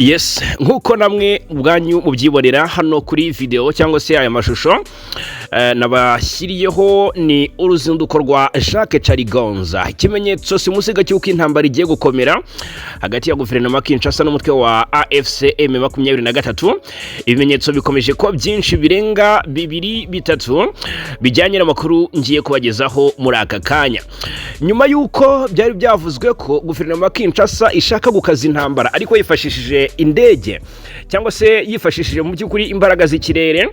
Yes, nkuko namwe ubwanyu mubyibonera hano kuri video cyangwa se aya mashusho nabashyiriyeho ni uruzinduko rwa Jacques Charigonza, ikimenyetso simusiga cy'uko intambara igiye gukomera hagati ya guverinoma Kinshasa n'umutwe wa AFC M23. Ibimenyetso bikomeje ko byinshi birenga bibiri bitatu bijyanye n'amakuru ngiye kubagezaho muri aka kanya. Nyuma yuko byari byavuzwe ko guverinoma Kinshasa ishaka gukaza intambara ariko yifashishije indege cyangwa se yifashishije mu by'ukuri imbaraga z'ikirere,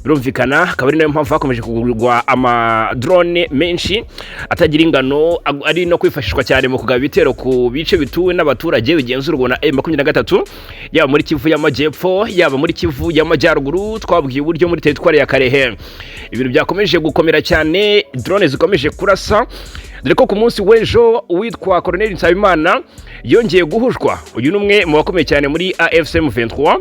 birumvikana akaba ari nayo mpamvu hakomeje kugurwa ama drone menshi atagira ingano, ari no kwifashishwa cyane mu kugaba ibitero ku bice bituwe n'abaturage bigenzurwa na M23, yaba muri Kivu y'Amajyepfo yaba muri Kivu y'Amajyaruguru. Twabwiye uburyo muri teritwari ya Karehe ibintu byakomeje gukomera cyane, drone zikomeje kurasa, dore ko ku munsi w'ejo witwa Colonel Nsabimana yongeye guhushwa. Uyu numwe mu bakomeye cyane muri AFC M23,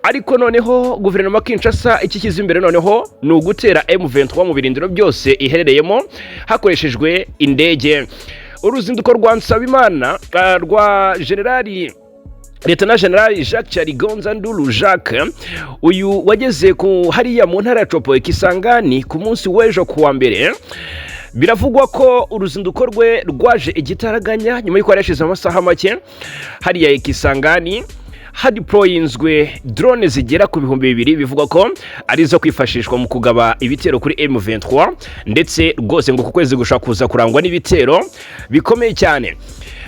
ariko noneho guverinoma Kinshasa ikikiza imbere noneho ni ugutera M23 mu birindiro byose iherereyemo hakoreshejwe indege. Uruzinduko rwa Nsabimana rwa Lieutenant General Jacques Charigonza Ndulu Jacques, uyu wageze ku hariya mu ntara ya Chopo Kisangani ku munsi w'ejo kuwa mbere. Biravugwa ko uruzinduko rwe rwaje igitaraganya nyuma y'uko yarashize amasaha make hariya Kisangani hadeployinzwe drone zigera ku 2,000 bivugwa ko arizo kwifashishwa mu kugaba ibitero kuri M23, ndetse rwose ngo ku kwezi gushaka kuza kurangwa n'ibitero bikomeye cyane.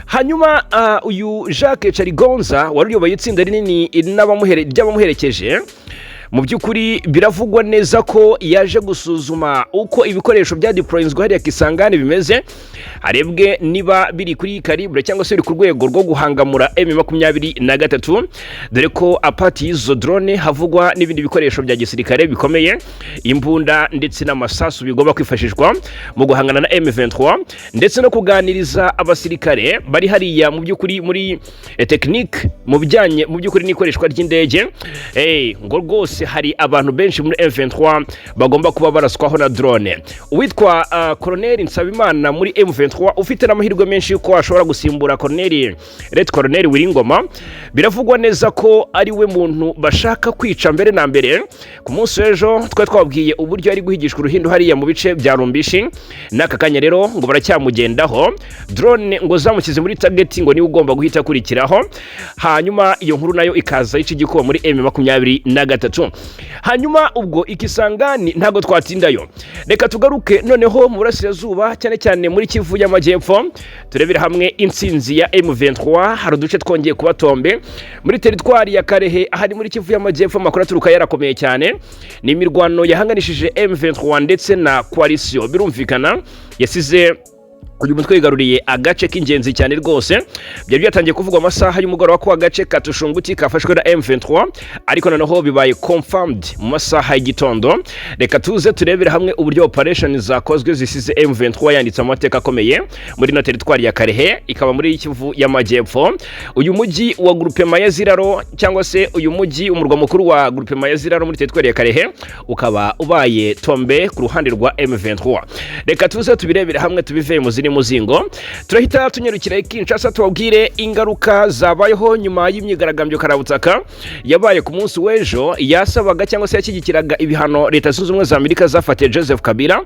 Hanyuma uyu Jacques Charigonza wari uyoboye itsinda rinini ry'abamuherekeje. Mu by'ukuri biravugwa neza ko yaje gusuzuma uko ibikoresho bya deployinzwe hariya Kisangani bimeze, harebwe niba biri kuri calibre cyangwa se biri ku rwego rwo guhangamura M23, dore ko apati y'izo drone havugwa n'ibindi bikoresho bya gisirikare bikomeye, imbunda ndetse n'amasasu bigomba kwifashishwa mu guhangana na M23, ndetse no kuganiriza abasirikare bari hariya mu by'ukuri muri technique mu bijyanye mu by'ukuri n'ikoreshwa ry'indege. Ngo rwose hari abantu benshi muri M23 bagomba kuba baraswaho na drone. Uwitwa Colonel Nsabimana muri M23 ufite n'amahirwe menshi yuko ashobora gusimbura Colonel Wiringoma. Biravugwa neza ko ari we muntu bashaka kwica mbere na mbere. Ku munsi w'ejo twabwiye uburyo ari guhigishwa uruhindo hariya mu bice bya Rumbishi, n'aka kanya rero ngo baracyamugendaho. Drone ngo zamukize muri target, ngo niwe ugomba guhita kurikiraho, hanyuma iyo nkuru nayo ikaza ica igikuba muri M23. Hanyuma ubwo Ikisangani ntago twatindayo, reka tugaruke noneho mu burasirazuba cyane cyane muri Kivu y'Amajyepfo, turebera hamwe intsinzi ya M23. Hari uduce twongeye kuba tombe muri teritwari ya Karehe ahari muri Kivu y'Amajyepfo. Amakuru aturuka yarakomeye cyane, ni imirwano yahanganishije M23 ndetse na coalition. Birumvikana yasize uyu mutwe yigaruriye agace k'ingenzi cyane rwose. Byari byatangiye kuvugwa amasaha y'umugoroba ko agace katushunguti kafashwe na M23, ariko noneho bibaye confirmed mu masaha y'igitondo. Reka tuze turebera hamwe uburyo operation zakozwe zisize M23 yanditse amateka akomeye muri no teritwari ya Karehe, ikaba muri Kivu y'Amajyepfo. Uyu mujyi wa groupement ya Ziraro cyangwa se uyu mujyi umurwa mukuru wa groupement ya Ziraro muri teritwari ya Karehe ukaba ubaye tombe ku ruhande rwa M23. Reka tuze tubirebera hamwe tubive mu muzingo. Turahita tunyarukira Kinshasa tubabwire ingaruka zabayeho nyuma y'imyigaragambyo karabutaka yabaye ku munsi w'ejo yasabaga cyangwa se yashyigikiraga ibihano Leta Zunze Ubumwe za Amerika zafatiye Joseph Kabila.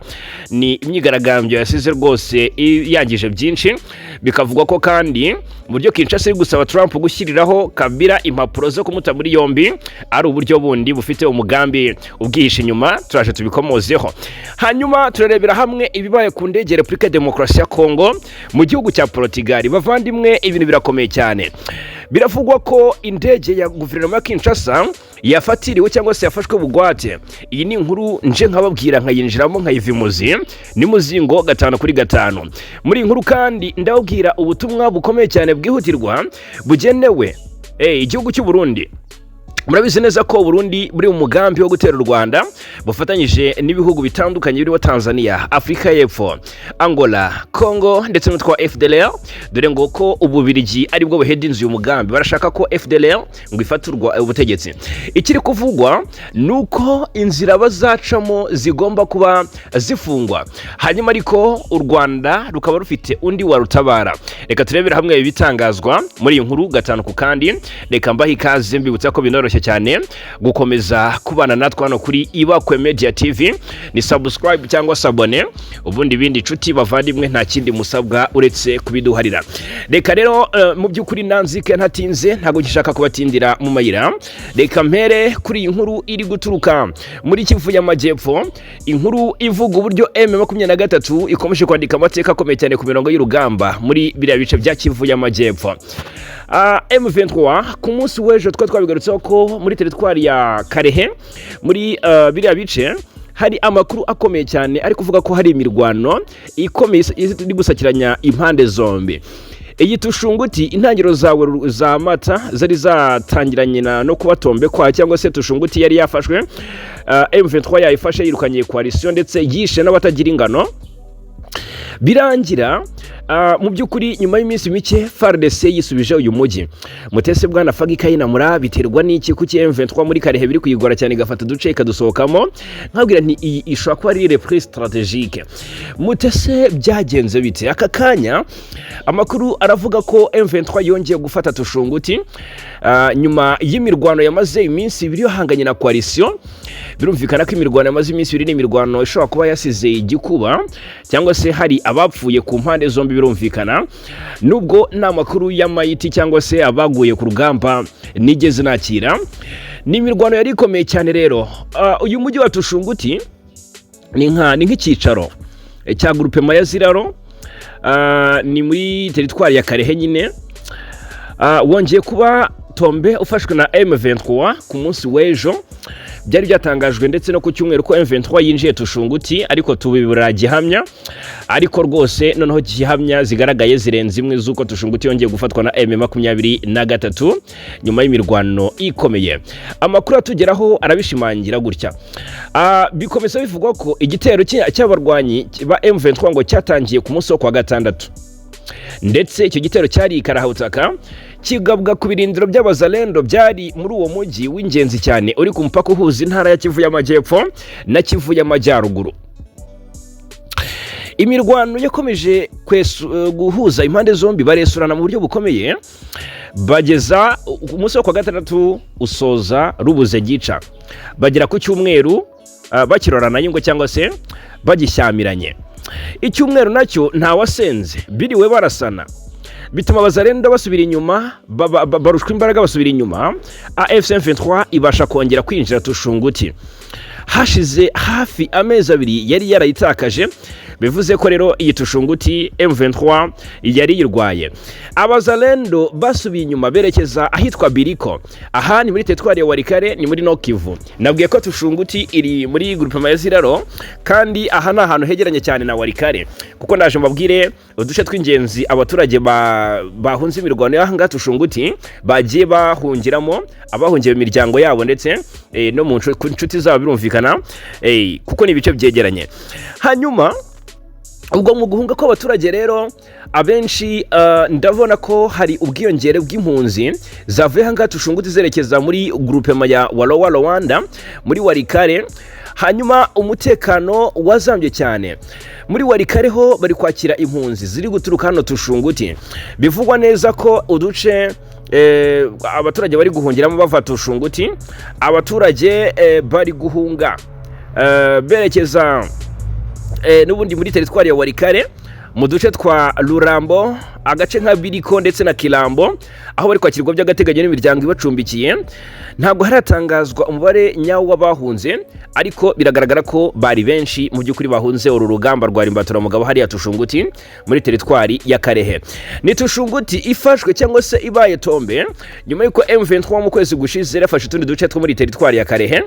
Ni imyigaragambyo yasize rwose yangije byinshi, bikavugwa ko kandi mu buryo Kinshasa iri gusaba Trump gushyiriraho Kabila impapuro zo kumuta muri yombi ari uburyo bundi bufite umugambi ubwihishe inyuma. Turaje tubikomozeho. Hanyuma turarebera hamwe ibibaye ku ndege Republika Demokarasi ya Kongo mu gihugu cya Portugal. Bavandimwe, ibintu birakomeye cyane. Biravugwa ko indege ya guverinoma Kinshasa yafatiriwe cyangwa se yafashwe bugwate. Iyi ni inkuru nje nkababwira nkayinjiramo nkayivimuzi ni muzingo 5/5. Muri inkuru kandi ndababwira ubutumwa bukomeye cyane bwihutirwa bugenewe igihugu cy'u Burundi. murabizi neza ko Burundi buri mu mugambi wo gutera u Rwanda bufatanyije n'ibihugu bitandukanye birimo Tanzania, Afrika y'Epfo, Angola, Congo ndetse n'utwa FDLR, dore ngo ko Ububirigi ari bwo buheda inzu y'umugambi barashaka ko FDLR ngo ifaturwa ubutegetsi. Ikiri kuvugwa nuko inzira bazacamo zigomba kuba zifungwa, hanyuma ariko u Rwanda rukaba rufite undi warutabara. Reka turebera hamwe ibitangazwa muri iyi nkuru gatanu ku kandi. Reka mbahe ikaze mbibutsa ko binoroshye cyane gukomeza kubana natwe hano kuri Ibakwe Media TV, ni subscribe cyangwa sabone, ubundi bindi nshuti bavandimwe nta kindi musabwa uretse kubiduharira. Reka rero mu by'ukuri nanzike ntatinze, ntago gishaka kubatindira mu mayira. Reka mpere kuri iyi nkuru iri guturuka muri Kivu y'Amajyepfo, inkuru ivuga uburyo M23 ikomeje kwandika amateka akomeye cyane ku mirongo y'urugamba muri biriya bice bya Kivu y'Amajyepfo. M23 ku munsi w'ejo twabigarutseho ko muri teritwari ya Karehe muri biriya bice hari amakuru akomeye cyane ari kuvuga ko hari imirwano ikomeye iri gusakiranya impande zombi. Iyi Tushunguti intangiro zawe za Mata zari zatangiranye no kubatombe kwa cyangwa se Tushunguti yari yafashwe, M23 yayifashe yirukanye coalition ndetse yishe n'abatagira ingano birangira. Mu by'ukuri nyuma y'iminsi mike FARDC yisubije uyu mujyi. Mutese bwana Fagi Kayinamura biterwa n'iki kuki M23 muri Karehe biri kuyigora cyane gafata duce ikadusohokamo? Nkabwira nti iyi ishobora kuba ari reprise strategique. Mutese byagenze bite? Aka kanya amakuru aravuga ko M23 yongeye gufata Tushunguti nyuma y'imirwano yamaze iminsi ibiri yohanganye na coalition. Birumvikana ko imirwano yamaze iminsi ibiri n'imirwano ishobora kuba yasize igikuba cyangwa se hari abapfuye ku mpande zombi. Birumvikana nubwo nta makuru y'amayiti cyangwa se abaguye ku rugamba nigeze nakira, ni imirwano yari ikomeye cyane. Rero uyu mujyi wa Tushunguti ni nk'ikicaro cya groupe Mayaziraro, ni muri teritwari ya Karehe nyine. Wongeye kuba tombe ufashwe na M23 ku munsi w'ejo. Byari byatangajwe ndetse no ku cyumweru ko M23 yinjiye Tushunguti, ariko tubibura gihamya, ariko rwose noneho gihamya zigaragaye zirenze imwe zuko Tushunguti yongeye gufatwa na M23 nyuma y'imirwano ikomeye. Amakuru atugeraho arabishimangira gutya. Bikomeza bivugwa ko igitero cy'abarwanyi ba M23 ngo cyatangiye ku munsi wo kwa gatandatu, ndetse icyo gitero cyari ikarahutaka kigabwa ku birindiro by'abazalendo byari muri uwo mujyi w'ingenzi cyane uri ku mupaka uhuza intara ya Kivu y'Amajyepfo na Kivu y'Amajyaruguru. Imirwano yakomeje guhuza impande zombi, baresurana mu buryo bukomeye bageza ku munsi wo kwa gatandatu usoza rubuze gica, bagera ku cyumweru bakirorana y'ingo cyangwa se bagishyamiranye. Icyumweru nacyo nta wasenze, biriwe barasana, bituma abazalendo basubira inyuma, barushwa imbaraga basubira inyuma. AFC M23 ibasha kongera kwinjira Tushunguti. Hashize hafi amezi abiri yari yarayitakaje, bivuze ko rero iyi Tushunguti M23 yari yirwaye. Abazalendo basubiye inyuma berekeza ahitwa Biriko, aha ni muri teritwari ya Warikare, ni muri Nokivu. Nabwiye ko Tushunguti iri muri groupe Mayaziraro, kandi aha ni ahantu hegeranye cyane na Warikare, kuko ndaje mbabwire uduce tw'ingenzi abaturage bahunze imirwano y'ahanga Tushunguti bagiye bahungiramo, abahungiye imiryango yabo ndetse no mu nshuti zabo birumvikana, kuko ni ibice byegeranye. Hanyuma ubwo mu guhunga ko abaturage rero abenshi ndabona ko hari ubwiyongere bw'impunzi zavuye hanga Tushunguti zerekeza muri groupe ya Walowa Rwanda muri Warikare. Hanyuma umutekano wazambye cyane muri Warikare, ho bari kwakira impunzi ziri guturuka hano Tushunguti. Bivugwa neza ko uduce abaturage bari guhungiramo bava Tushunguti, abaturage bari guhunga berekeza n'ubundi muri teritwari ya Warikare mu duce twa Rurambo, agace nka Biriko ndetse na Kirambo, aho bari kwakirwa by'agateganyo n'imiryango ibacumbikiye. Ntabwo haratangazwa umubare nyawo w'abahunze, ariko biragaragara ko bari benshi mu by'ukuri bahunze uru rugamba rwa Rimbatura mugabo hariya Tushunguti muri teritwari ya Karehe. Ni Tushunguti ifashwe cyangwa se ibaye tombe nyuma yuko M23 mu kwezi gushize yafashe utundi duce two muri teritwari ya Karehe.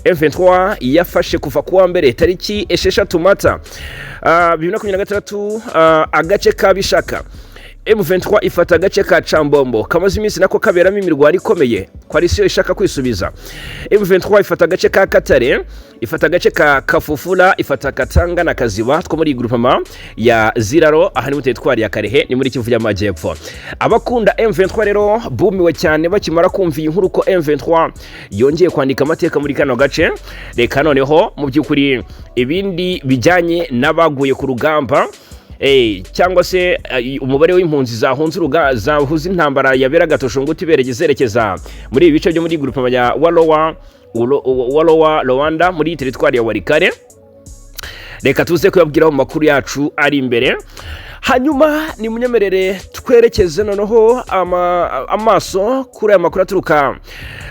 M23 yafashe kuva kuwa mbere tariki 6 Mata 2023 agace ka Bishaka, M23 ifata agace ka Chambombo kamaze iminsi nako kaberamo imirwano ikomeye koalisiyo ishaka kwisubiza. M23 ifata agace ka Katare, ifata agace ka Kafufula, ifata Katanga na Kaziba two muri groupement ya Ziraro aha ni mu teritwari ya Karehe ni muri Kivu y'Amajyepfo. Abakunda M23 rero bumiwe cyane bakimara kumva inkuru ko M23 yongeye kwandika amateka muri kano gace. Reka noneho mu byukuri ibindi bijyanye n'abaguye ku rugamba cyangwa se umubare w'impunzi zahuze intambara yaberaga Toshonguti berekeza muri ibi bice byo muri groupement ya Walowa Rwanda muri teritwari ya Warikare. Reka tuze kuyabwiraho mu makuru yacu ari imbere. Hanyuma ni munyemerere twerekeze noneho amaso kuri aya makuru aturuka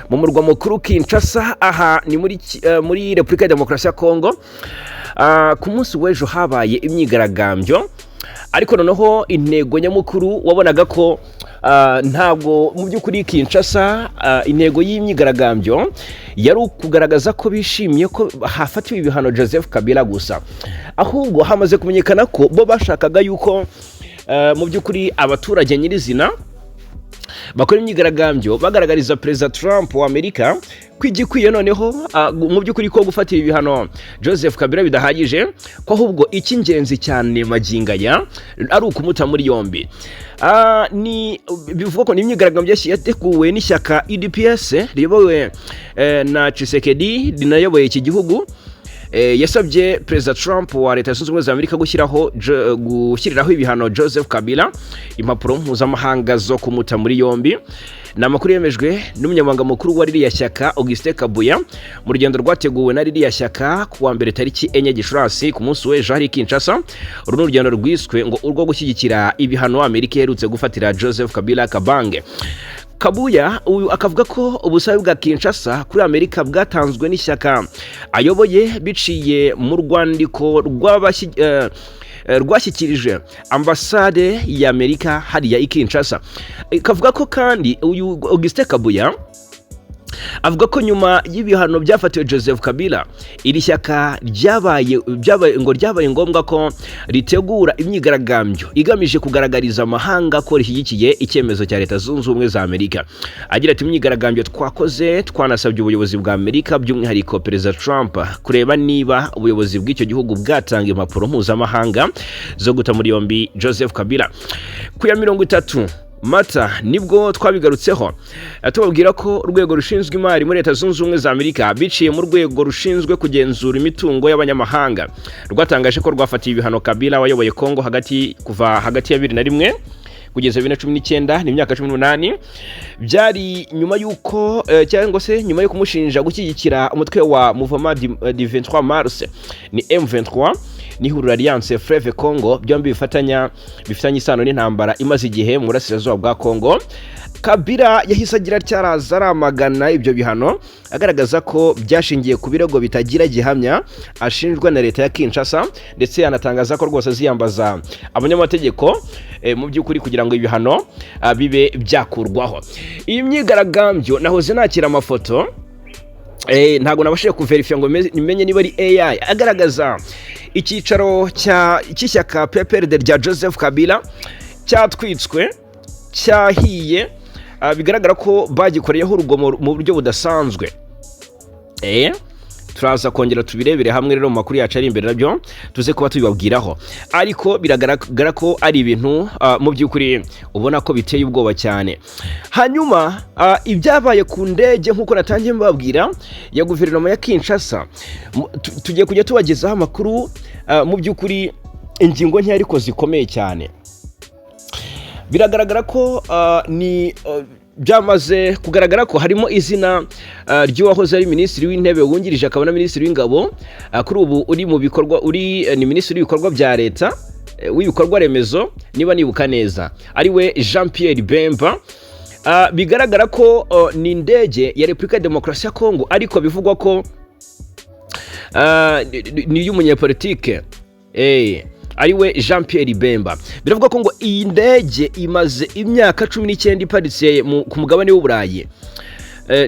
mu murwa mukuru Kinshasa. Aha ni muri Repubulika ya Demokarasi ya Kongo. Ku munsi w'ejo habaye imyigaragambyo, ariko noneho intego nyamukuru wabonaga ko ntabwo mu by'ukuri Kinshasa intego y'imyigaragambyo yari ukugaragaza ko bishimiye ko hafatiwe ibihano Joseph Kabila gusa, ahubwo hamaze kumenyekana ko bo bashakaga yuko mu by'ukuri abaturage nyirizina bakora imyigaragambyo bagaragariza Perezida Trump wa Amerika kwigikwiye noneho mu by'ukuri ko gufatira ibihano Joseph Kabila bidahagije, ko ahubwo icy'ingenzi cyane magingaya ari ukumuta muri yombi. Ni bivuga ko ni imyigaragambyo yateguwe n'ishyaka UDPS riyobowe na Tshisekedi rinayoboye iki gihugu. Yasabye Perezida Trump wa Leta Zunze Ubumwe za Amerika gushyiriraho ibihano Joseph Kabila impapuro mpuzamahanga zo kumuta muri yombi. Ni amakuru yemejwe n'umunyamabanga mukuru wa ririya shyaka Augustin Kabuya mu rugendo rwateguwe na ririya shyaka kuwa mbere tariki 4 Gicurasi ku munsi w'ejo hari Kinshasa. Uru ni urugendo rwiswe ngo urwo gushyigikira ibihano Amerika iherutse gufatira Joseph Kabila Kabange. Kabuya uyu akavuga ko ubusabe bwa Kinshasa kuri Amerika bwatanzwe n'ishyaka ayoboye biciye mu rwandiko rwashyikirije ambasade ya Amerika hariya i Kinshasa. Kavuga ko kandi uyu Augustin Kabuya avuga ko nyuma y'ibihano byafatiwe Joseph Kabila iri shyaka ryabaye ngombwa ko ritegura imyigaragambyo igamije kugaragariza amahanga ko rishyigikiye icyemezo cya Leta Zunze Ubumwe za Amerika. Agira ati imyigaragambyo twakoze twanasabye ubuyobozi bwa Amerika by'umwihariko Perezida Trump kureba niba ubuyobozi bw'icyo gihugu bwatanga impapuro mpuzamahanga zo guta muri yombi Joseph Kabila. Ku ya 30 Mata nibwo twabigarutseho tubabwira ko urwego rushinzwe imari muri Leta Zunze Ubumwe za Amerika biciye mu rwego rushinzwe kugenzura imitungo y'abanyamahanga rwatangaje ko rwafatiye ibihano Kabila wayoboye Kongo kuva hagati ya 2001 kugeza 2019 n'imyaka 18. Byari nyuma yuko cyangwa se nyuma yo kumushinja gushyigikira umutwe wa Mouvement du 23 Mars ni M23 n'ihuriro Alliance Fleuve Congo, byombi bifitanye isano n'intambara imaze igihe mu burasirazuba bwa Kongo. Kabila yahise agira cyaraza aramagana ibyo bihano agaragaza ko byashingiye ku birego bitagira gihamya ashinjwa na leta ya Kinshasa, ndetse anatangaza ko rwose ziyambaza abanyamategeko mu by'ukuri kugira ngo ibihano bibe byakurwaho. Iyi myigaragambyo nahoze nakira amafoto ntago nabashije kuverifya ngo nimenye niba ari AI agaragaza icyicaro cy'ishyaka PPRD rya Joseph Kabila cyatwitswe cyahiye. Bigaragara ko bagikoreyeho urugomo mu buryo budasanzwe. Turaza kongera tubirebere hamwe rero mu makuru yacu ari imbere nabyo tuze kuba tubibabwiraho, ariko biragaragara ko ari ibintu mu by'ukuri ubona ko biteye ubwoba cyane. Hanyuma ibyabaye ku ndege nk'uko natangiye mbabwira ya guverinoma ya Kinshasa, tugiye kujya tubagezaho amakuru mu by'ukuri ingingo nke ariko zikomeye cyane. Biragaragara ko byamaze kugaragara ko harimo izina ry'uwahoze ari minisitiri w'intebe wungirije akaba na minisitiri w'ingabo, kuri ubu uri mu bikorwa ni minisitiri w'ibikorwa bya leta w'ibikorwa remezo niba nibuka neza, ari we Jean Pierre Bemba. Bigaragara ko ni indege ya Repubulika ya Demokarasi ya Kongo, ariko bivugwa ko ni y'umunyepolitike ari we Jean Pierre Bemba. Biravuga ko ngo iyi ndege imaze imyaka 19 iparitse ku mugabane w'Uburayi,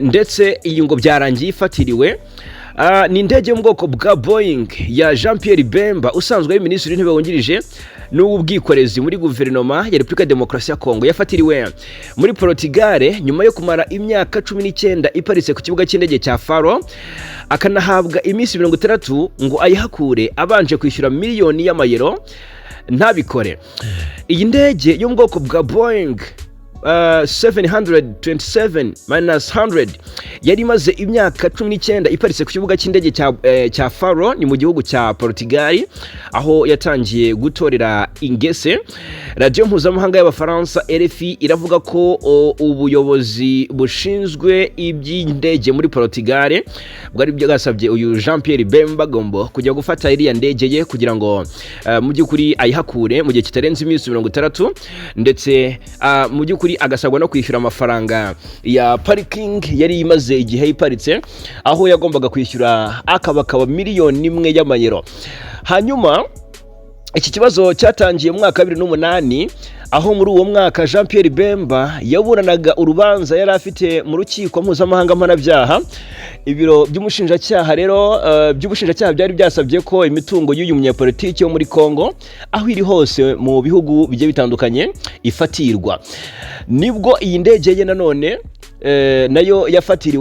ndetse iyi ngo byarangiye ifatiriwe. Ni indege yo mu bwoko bwa Boeing ya Jean Pierre Bemba usanzwe ari minisitiri w'intebe wungirije n'ubwikorezi muri guverinoma ya Repubulika Demokarasi ya Kongo yafatiriwe muri Portugal nyuma yo kumara imyaka 19 iparitse ku kibuga cy'indege cya Faro, akanahabwa iminsi 60 ngo ayihakure abanje kwishyura miliyoni y'amayero ntabikore. Iyi ndege yo mu bwoko bwa Boeing 727-100 yari imaze imyaka 19 iparitse ku kibuga cy'indege cya Faro ni mu gihugu cya Portugal, aho yatangiye gutorera ingese. Radio mpuzamahanga y'Abafaransa RFI iravuga ko ubuyobozi bushinzwe iby'indege muri Portugal bwari bwagasabye uyu Jean Pierre Bemba Gombo kujya gufata iriya ndege ye kugira ngo mu by'ukuri ayihakure mu gihe kitarenze iminsi 60, ndetse mu by'ukuri agasabwa no kwishyura amafaranga ya parking yari imaze igihe iparitse, aho yagombaga kwishyura akaba miliyoni 1 y'amayero. Hanyuma iki kibazo cyatangiye mu mwaka 2008, aho muri uwo mwaka Jean Pierre Bemba yaburanaga urubanza yari afite mu rukiko mpuzamahanga mpanabyaha. Ibiro by'umushinjacyaha rero by'ubushinjacyaha byari byasabye ko imitungo y'uyu munyapolitiki wo muri Kongo aho iri hose mu bihugu bigiye bitandukanye ifatirwa. Nibwo iyi ndege ye nanone nayo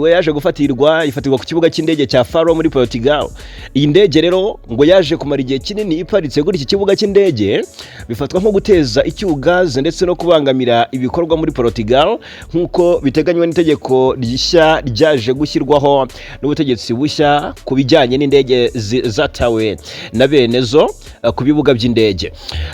yaje gufatirwa ku kibuga cy'indege cya Faro muri Portugal. Iyi ndege rero ngo yaje kumara igihe kinini iparitse kuri iki kibuga cy'indege, bifatwa nko guteza icyugaze ndetse no kubangamira ibikorwa muri Portugal nk'uko biteganywa n'itegeko rishya ryaje gushyirwaho n'ubutegetsi bushya ku bijyanye n'indege zatawe na benezo ku bibuga by'indege.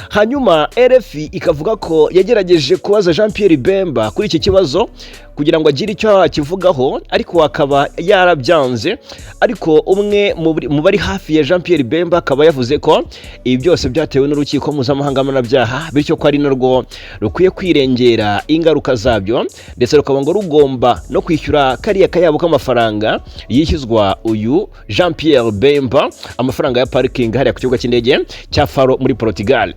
Hanyuma RFI ikavuga ko yagerageje kubaza Jean Pierre Bemba kuri iki kibazo kugira ngo agire icyo akivugaho, ariko akaba yarabyanze. Ariko umwe mu bari hafi ya Jean Pierre Bemba akaba yavuze ko ibi byose byatewe n'urukiko mpuzamahanga mpanabyaha, bityo ko ari narwo rukwiye kwirengera ingaruka zabyo, ndetse rukaba ngo rugomba no kwishyura kariya kayabo k'amafaranga yishyuzwa uyu Jean Pierre Bemba, amafaranga ya parking hariya ku kibuga cy'indege cya Faro muri Portugal.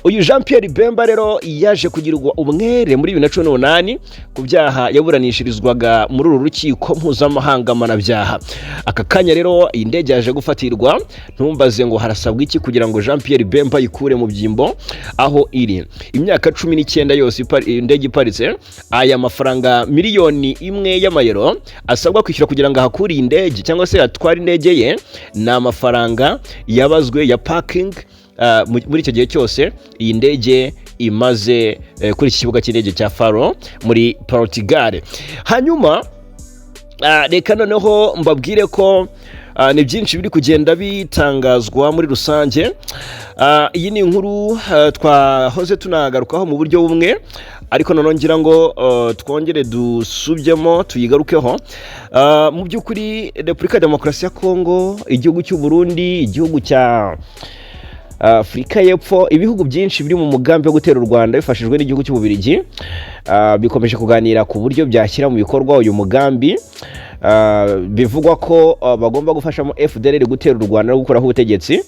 Uyu Jean Pierre Bemba rero yaje kugirirwa umwere muri 2018 ku byaha yaburanishirizwaga muri uru rukiko mpuzamahanga mpanabyaha. Aka kanya rero iyi ndege yaje gufatirwa, ntumbaze ngo harasabwa iki kugira ngo Jean Pierre Bemba yikure mu byimbo aho iri. Imyaka 19 yose indege iparitse, aya mafaranga miliyoni 1 y'amayero asabwa kwishyura kugira ngo ahakure iyi ndege cyangwa se atware indege ye, na amafaranga yabazwe ya parking muri icyo gihe cyose iyi ndege imaze kuri iki kibuga cy'indege cya Faro muri Portugal. Hanyuma reka noneho mbabwire ko ni byinshi biri kugenda bitangazwa muri rusange. Iyi ni inkuru twahoze tunagarukaho mu buryo bumwe, ariko none ngira ngo twongere dusubyemo tuyigarukeho. Mu by'ukuri Repubulika Demokarasi ya Kongo, igihugu cy'u Burundi, igihugu cya Afrika y'Epfo, ibihugu byinshi biri mu mugambi wo gutera u Rwanda bifashijwe n'igihugu cy'Ububirigi bikomeje kuganira ku buryo byashyira mu bikorwa uyu mugambi. Bivugwa ko bagomba gufashamo FDLR gutera u Rwanda no gukuraho ubutegetsi,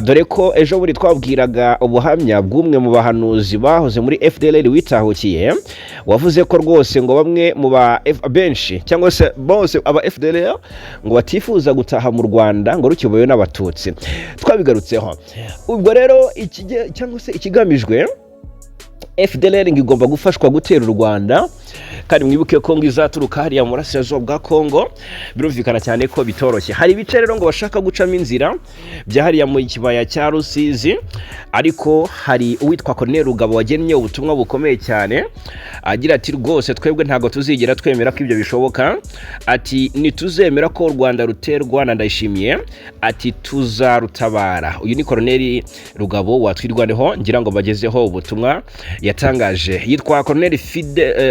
dore ko ejo buri twabwiraga ubuhamya bw'umwe mu bahanuzi bahoze muri FDLR witahukiye, wavuze ko rwose ngo bamwe mu benshi cyangwa se bose aba FDLR ngo batifuza gutaha mu Rwanda ngo rukiboye n'abatutsi. Twabigarutseho. Ubwo rero cyangwa se ikigamijwe, FDLR igomba gufashwa gutera u Rwanda, kandi mwibuke ko ngo izaturuka hariya mu burasirazuba bwa Kongo. Birumvikana cyane ko bitoroshye. Hari ibice rero ngo bashaka gucamo inzira bya hariya mu kibaya cya Rusizi, ariko hari uwitwa Colonel Rugabo wagennye ubutumwa bukomeye cyane, agira ati rwose twebwe ntago tuzigera twemera ko ibyo bishoboka. Ati nituzemera ko u Rwanda ruterwa na Ndayishimiye, ati tuzarutabara. Uyu ni Colonel Rugabo watwirwaneho, ngira ngo bagezeho ubutumwa yatangaje. Yitwa Colonel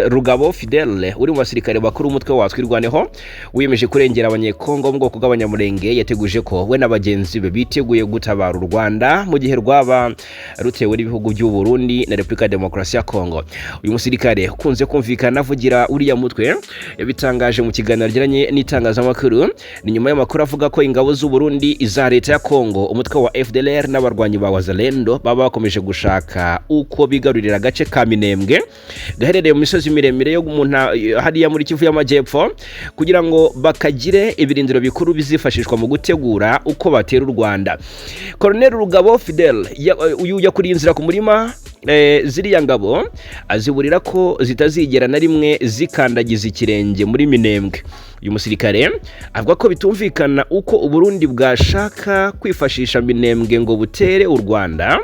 Rugabo Fidele, uri mu basirikare bakuru umutwe watwirwaneho, wiyemeje kurengera abanyekongo mu bwoko bw'abanyamurenge. Yateguje ko we n'abagenzi be biteguye gutabara u Rwanda mu gihe rwaba rutewe n'ibihugu by'u Burundi na Repubulika Demokarasi ya Kongo. Uyu musirikare ukunze kumvikana avugira uriya mutwe yabitangaje mu kiganiro yagiranye n'itangazamakuru, ni nyuma y'amakuru avuga ko ingabo z'u Burundi, iza leta ya Kongo, umutwe wa FDLR n'abarwanyi ba Wazalendo baba bakomeje gushaka uko bigarurira agace ka Minembwe gaherereye mu misozi miremire yo hariya muri Kivu y'Amajyepfo kugira ngo bakagire ibirindiro bikuru bizifashishwa mu gutegura uko batera u Rwanda. Colonel Rugabo Fidel uyu yakuriye inzira ku murima ziriya ngabo aziburira ko zitazigera na rimwe zikandagiza ikirenge muri Minembwe. Uyu musirikare avuga ko bitumvikana uko Uburundi bwashaka kwifashisha Minembwe ngo butere u Rwanda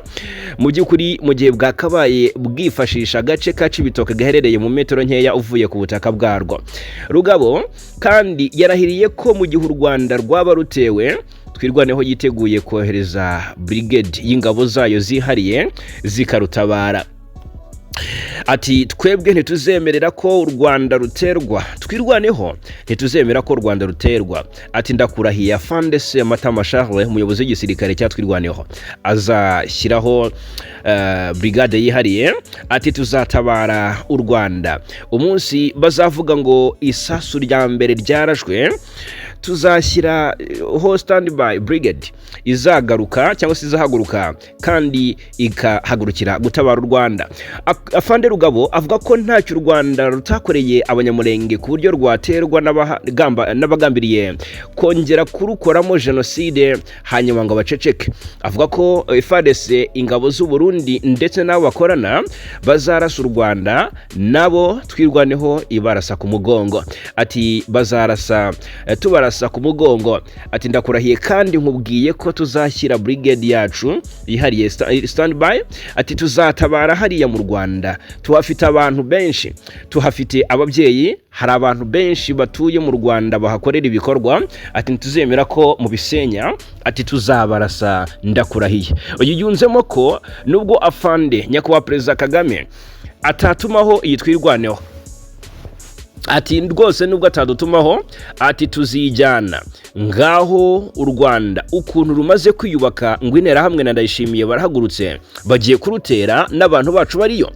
mu by'ukuri mu gihe bwakabaye bwifashisha agace ka Cibitoke gaherereye mu metero nkeya uvuye ku butaka bwarwo. Rugabo kandi yarahiriye ko mu gihe u Rwanda rwaba rutewe Twirwaneho yiteguye kohereza brigade y'ingabo zayo zihariye zikarutabara. Ati twebwe ntituzemerera ko u Rwanda ruterwa, Twirwaneho ntituzemera ko u Rwanda ruterwa. Ati ndakurahiye Afande Sematama Charles umuyobozi w'igisirikare cya Twirwaneho azashyiraho brigade yihariye. Ati tuzatabara u Rwanda umunsi bazavuga ngo isasu rya mbere ryarashwe, tuzashyira standby brigade izagaruka cyangwa se izahaguruka kandi ikahagurukira gutabara u Rwanda. Afande Rugabo avuga ko ntacyo u Rwanda rutakoreye abanyamurenge ku buryo rwaterwa n'abagambiriye kongera kurukoramo jenoside hanyuma ngo baceceke. Avuga ko FARDC ingabo z'u Burundi ndetse n'abo bakorana bazarasa u Rwanda nabo Twirwaneho ibarasa ku mugongo. Ati bazarasa tubarasa ku mugongo. Ati ndakurahiye kandi nkubwiye ko tuzashyira brigade yacu yihariye standby. Ati tuzatabara hariya mu Rwanda, tuhafite abantu benshi, tuhafite ababyeyi, hari abantu benshi batuye mu Rwanda bahakorera ibikorwa. Ati ntituzemera ko mu bisenya. Ati tuzabarasa ndakurahiye. Uyu yunzemo ko nubwo Afande Nyakubahwa Perezida Kagame atatumaho iyi Twirwaneho, ati rwose nubwo atadutumaho, ati tuzijyana ngaho u Rwanda ukuntu rumaze kwiyubaka ngo Interahamwe na Ndayishimiye barahagurutse bagiye kurutera n'abantu bacu bariyo.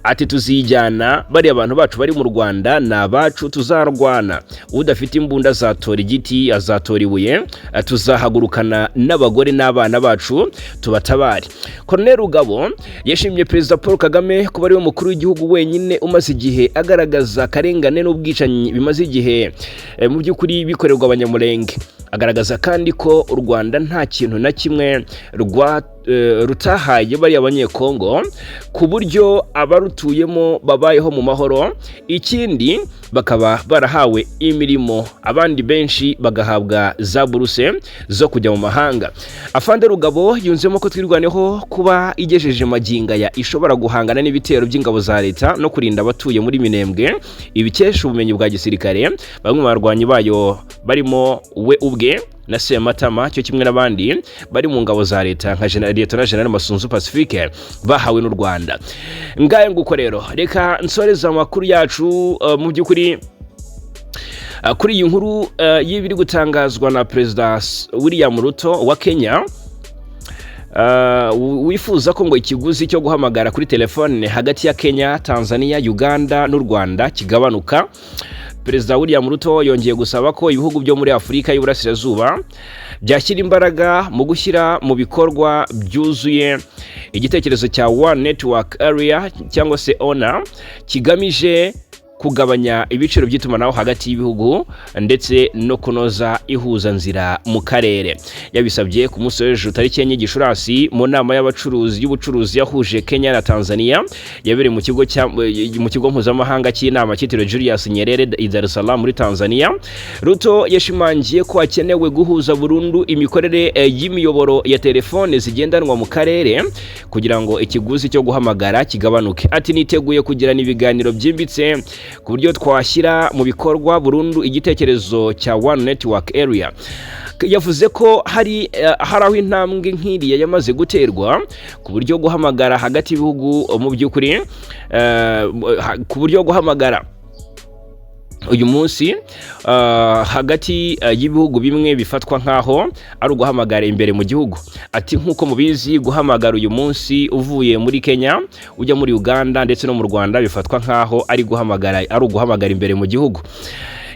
Ati tuzijyana bari abantu bacu bari mu Rwanda n'abacu, tuzarwana, udafite imbunda azatora igiti, azatora ibuye, tuzahagurukana n'abagore n'abana bacu tubatabare. Colonel Rugabo yashimye Perezida Paul Kagame kuba ari we mukuru w'igihugu wenyine umaze igihe agaragaza akarengane n'ubwicanyi bimaze igihe mu by'ukuri bikorerwa abanyamurenge. Agaragaza kandi ko u Rwanda nta kintu na kimwe rutahaye bari abanyekongo ku buryo abarutuyemo babayeho mu mahoro, ikindi bakaba barahawe imirimo, abandi benshi bagahabwa za buruse zo kujya mu mahanga. Afande Rugabo yunzemo ko Twirwaneho kuba igejeje maginga ya ishobora guhangana n'ibitero by'ingabo za leta no kurinda abatuye muri Minembwe ibikesha ubumenyi bwa gisirikare. Bamwe mu barwanyi bayo barimo we ubwe na Sematama cyo kimwe n'abandi bari mu ngabo za leta nka Lieutenant General Masunzu Pacifique bahawe n'u Rwanda. Ngaye nguko rero reka nsoreza amakuru yacu mu by'ukuri kuri iyi nkuru y'ibiri gutangazwa na Perezida William Ruto wa Kenya wifuza ko ngo ikiguzi cyo guhamagara kuri telefone hagati ya Kenya, Tanzania, Uganda n'u Rwanda kigabanuka. Perezida William Ruto yongeye gusaba ko ibihugu byo muri Afurika y'Uburasirazuba byashyira imbaraga mu gushyira mu bikorwa byuzuye igitekerezo cya One Network Area cyangwa se ONA kigamije kugabanya ibiciro by'itumanaho hagati y'ibihugu ndetse no kunoza ihuzanzira mu karere. Yabisabye ku munsi w'ejo tariki enye Gicurasi mu nama y'ubucuruzi yahuje Kenya na Tanzania yabereye mu kigo mpuzamahanga cy'inama cyitiriwe Julius Nyerere i Dar es Salaam muri Tanzania. Ruto yashimangiye ko hakenewe guhuza burundu imikorere y'imiyoboro ya telefone zigendanwa mu karere kugira ngo ikiguzi cyo guhamagara kigabanuke. Ati niteguye kugirana ibiganiro byimbitse ku buryo twashyira mu bikorwa burundu igitekerezo cya One Network Area. Yavuze ko hari aho intambwe nk'iriya yamaze guterwa ku buryo guhamagara hagati y'ibihugu mu by'ukuri ku buryo guhamagara uyu munsi hagati y'ibihugu bimwe bifatwa nkaho ari uguhamagara imbere mu gihugu. Ati nkuko mubizi guhamagara uyu munsi uvuye muri Kenya ujya muri Uganda ndetse no mu Rwanda bifatwa nkaho ari uguhamagara imbere mu gihugu.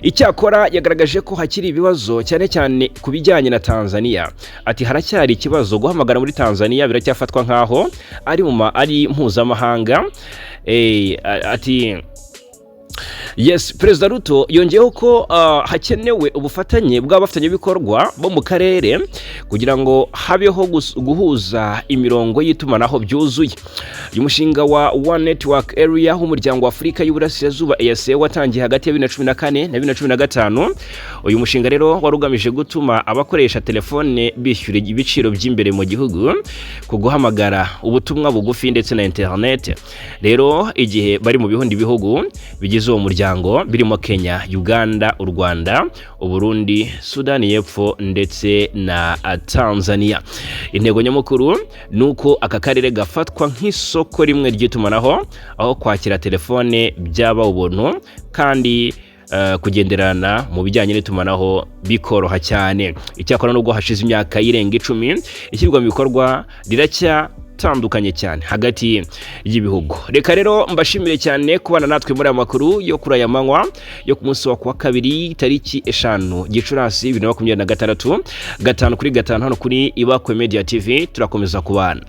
Icyakora yagaragaje ko hakiri ibibazo cyane cyane ku bijyanye na Tanzania. Ati haracyari ikibazo guhamagara muri Tanzania biracyafatwa nkaho ari mpuzamahanga. Ati yes, Perezida Ruto yongeyeho ko hakenewe ubufatanye bw'abafatanyabikorwa bo mu karere kugira ngo habeho guhuza imirongo y'itumanaho byuzuye. Uyu mushinga wa One Network Area w'umuryango wa Afurika y'Uburasirazuba EAC watangiye hagati ya 2014 na 2015. Uyu mushinga rero warugamije gutuma abakoresha telefone bishyura ibiciro by'imbere mu gihugu ku guhamagara, ubutumwa bugufi ndetse na internet. Rero igihe bari mu bihugu bigize uwo muryango birimo Kenya, Uganda, u Rwanda, u Burundi, Sudani y'Epfo ndetse na Tanzania. Intego nyamukuru nuko aka karere gafatwa nk'isoko rimwe ry'itumanaho, aho kwakira telefone byaba ubuntu kandi kugenderana mu bijyanye n'itumanaho bikoroha cyane. Icyakora nubwo hashize imyaka irenga 10 ishyirwa mu bikorwa tandukanye cyane hagati y'ibihugu. Reka rero mbashimire cyane kubana natwe muri amakuru yo kuri aya manywa yo ku munsi wa kabiri tariki 5 Gicurasi 2026 5 kuri 5 hano kuri Ibakwe Media TV. Turakomeza kubana.